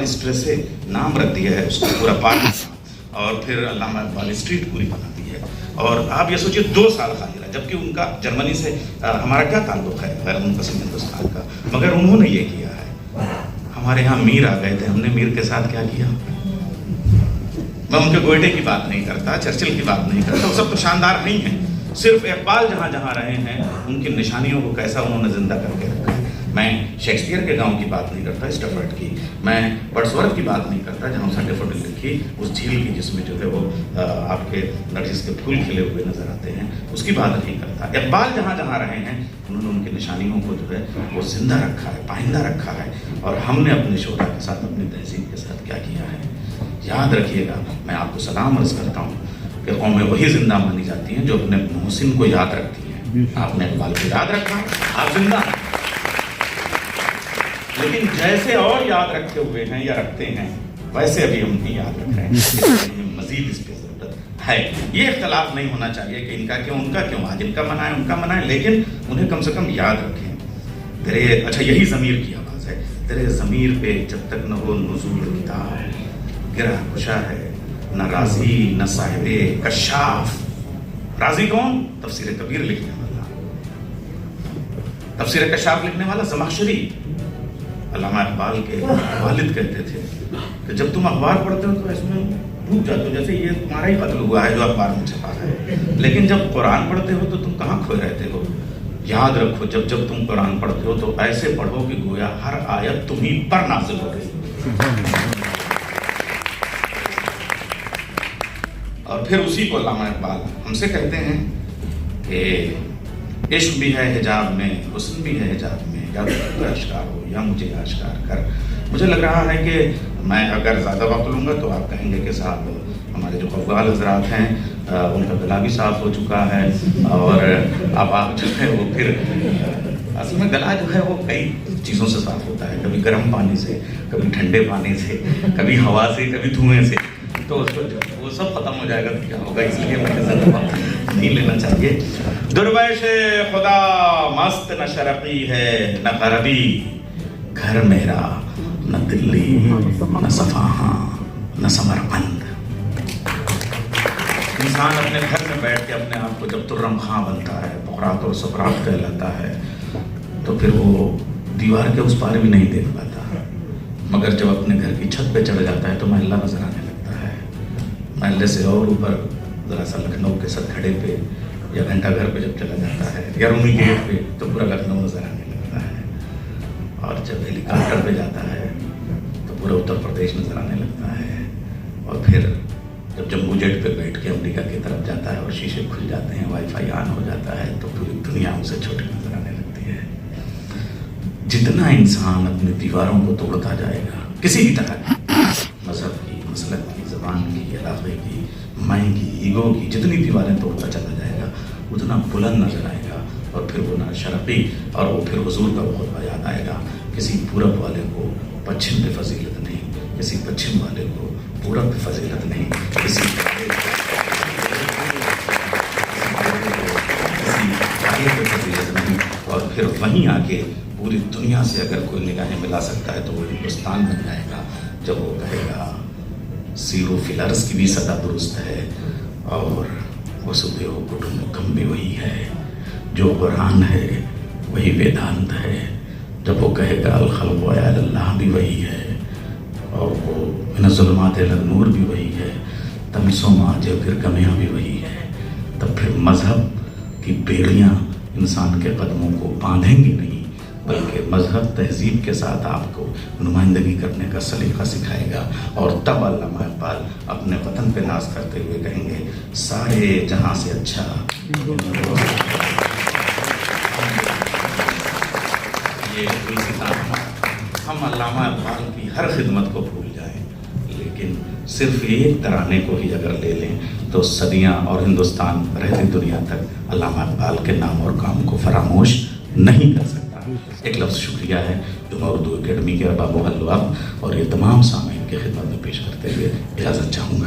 इस तरह से नाम रख दिया है उसका पूरा पार्क, और फिर अल्लामा इकबाल स्ट्रीट पूरी बना दी है। और आप ये सोचिए 2 साल खाली रहा, जबकि उनका जर्मनी से हमारा क्या ताल्लुक है गैर मुनक़सिम हिंदुस्तान का, मगर उन्होंने ये किया है। हमारे यहाँ मीर आ गए थे, हमने मीर के साथ क्या किया। मैं उनके गोयटे की बात नहीं करता, चर्चिल की बात नहीं करता, वो सब तो शानदार नहीं है। सिर्फ इकबाल जहाँ जहाँ रहे हैं उनकी निशानियों को कैसा उन्होंने जिंदा करके रखा है। मैं शेक्सपियर के गांव की बात नहीं करता, स्टफर्ड की, मैं वर्ड्सवर्थ की बात नहीं करता जहाँ उसने डेफोडिल लिखी, उस झील की जिसमें जो है वो आपके नरगिस के फूल खिले हुए नजर आते हैं, उसकी बात नहीं करता। इकबाल जहाँ जहाँ रहे हैं उन्होंने उनकी निशानियों को जो है वो जिंदा रखा है, पाइंदा रखा है। और हमने अपने शोरा के साथ, अपनी तहजीब के साथ क्या किया है। याद रखिएगा, मैं आपको सलाम अर्ज करता हूँ कि कौमें वही जिंदा मानी जाती हैं जो अपने मोहसिन को याद रखती हैं। आपने इकबाल को याद रखा, आप जिंदा। लेकिन जैसे और याद रखे हुए हैं या रखते हैं, वैसे अभी हम नहीं याद रख रहे हैं। मजीद इस पर जरूरत है। ये इख्तलाफ नहीं होना चाहिए कि इनका क्यों उनका क्यों, आज इनका मना है उनका मना है, लेकिन उन्हें कम से कम याद रखें। तेरे अच्छा यही ज़मीर की आवाज़ है, तेरे ज़मीर पे जब तक न हो नुज़ूल किताब, गिरा खुशा है न राजी न साहिबे कशाफ। राजी कौन? तफसीर कबीर लिखने वाला, तफसीर कशाफ लिखने वाला ज़माख़शरी। अल्लामा इकबाल के वालिद कहते थे कि जब तुम अखबार पढ़ते हो तो इसमें डूब जाते हो, जैसे ये तुम्हारा ही कत्ल हुआ है जो अखबार में छपा है। लेकिन जब कुरान पढ़ते हो तो तुम कहाँ खोए रहते हो। याद रखो, जब जब तुम कुरान पढ़ते हो तो ऐसे पढ़ो कि गोया हर आयत तुम्हीं पर नाज़िल हो रही। और फिर उसी को अल्लामा इकबाल हमसे कहते हैं कि इश्क भी है हिजाब में, हुस्न भी है हिजाब में, या तो आश्कार हो या मुझे आश्कार कर। मुझे लग रहा है कि मैं अगर ज़्यादा वक्त लूँगा तो आप कहेंगे कि साहब हमारे जो कव्वाल हजरात हैं उनका गला भी साफ़ हो चुका है, और अब आप जो है वो फिर असल में गला जो है वो कई चीज़ों से साफ़ होता है, कभी गर्म पानी से, कभी ठंडे पानी से, कभी हवा से, कभी धुएँ से, तो वो सब खत्म हो जाएगा तो क्या होगा। इसलिए मुझे ज़्यादा वक्त नहीं लेना चाहिए। दुर्वेश खुदा मस्त न शरक़ी है न गरबी, घर मेरा न दिल्ली न सफ़ाहा न समरकंद। इंसान अपने घर में बैठ के अपने आप को जब तुर्रम खां बनता है, बुकरात और सुकरात कहलाता है, तो फिर वो दीवार के उस पार भी नहीं देख पाता। मगर जब अपने घर की छत पे चढ़ जाता है तो महल्ला नजर आने लगता है। महल्ले से और ऊपर ज़रा सा लखनऊ के सतखड़े पे या घंटा घर पे जब चला जाता है या रूमी गेट पे तो पूरा लखनऊ नजर आने लगता है। और जब हेलीकॉप्टर पे जाता है तो पूरा उत्तर प्रदेश नजर आने लगता है। और फिर जब जम्बू जेट पे बैठ के अमेरिका की तरफ जाता है और शीशे खुल जाते हैं, वाईफाई ऑन हो जाता है, तो पूरी दुनिया उसे छोटी नजर आने लगती है। जितना इंसान अपनी दीवारों को तोड़ता जाएगा किसी भी तरह, मजहब की, मसलक की, ज़बान की, इलाके की, मैं की, ईगो की, जितनी दीवारें तोड़ता चला जाएगा उतना बुलंद नजर आएगा। और फिर वो ना शरक़ी, और वो फिर हुजूर का बहुत याद आएगा। किसी पूरब वाले को पश्चिम पे फजीलत नहीं, किसी पश्चिम वाले को पूरब पे फजीलत नहीं, किसी आगे पे फजीलत नहीं। और फिर वहीं आके पूरी दुनिया से अगर कोई निगाहें मिला सकता है तो वो हिंदुस्तान बन जाएगा, जब वो कहेगा सीरो फिलर्स की भी सदा दुरुस्त है और वसुदेव कुटुंबकम भी वही है, जो कुरान है वही वेदांत है। जब वो कहेगा अल खल्क़ व अल्लाह भी वही है, और वो मिन ज़ुल्मात इला नूर भी वही है, तमसो माज फिर कमियाँ भी वही है, तब फिर मज़हब की बेड़ियाँ इंसान के कदमों को बांधेंगी नहीं, बल्कि मजहब तहजीब के साथ आपको नुमाइंदगी करने का सलीका सिखाएगा। और तब अल्लामा इकबाल अपने वतन पे नाज करते हुए कहेंगे सारे जहां से अच्छा। ये हम अल्लामा इकबाल की हर खिदमत को भूल जाएं, लेकिन सिर्फ एक तराने को ही अगर ले लें तो सदियां और हिंदुस्तान रहती दुनिया तक अल्लामा इकबाल के नाम और काम को फरामोश नहीं कर सकता। एक लफ्ज़ शुक्रिया है जो मैं उर्दू अकेडमी के अरबाब और ये तमाम सामीन की खिदमत में पेश करते हुए इजाज़त चाहूँगा।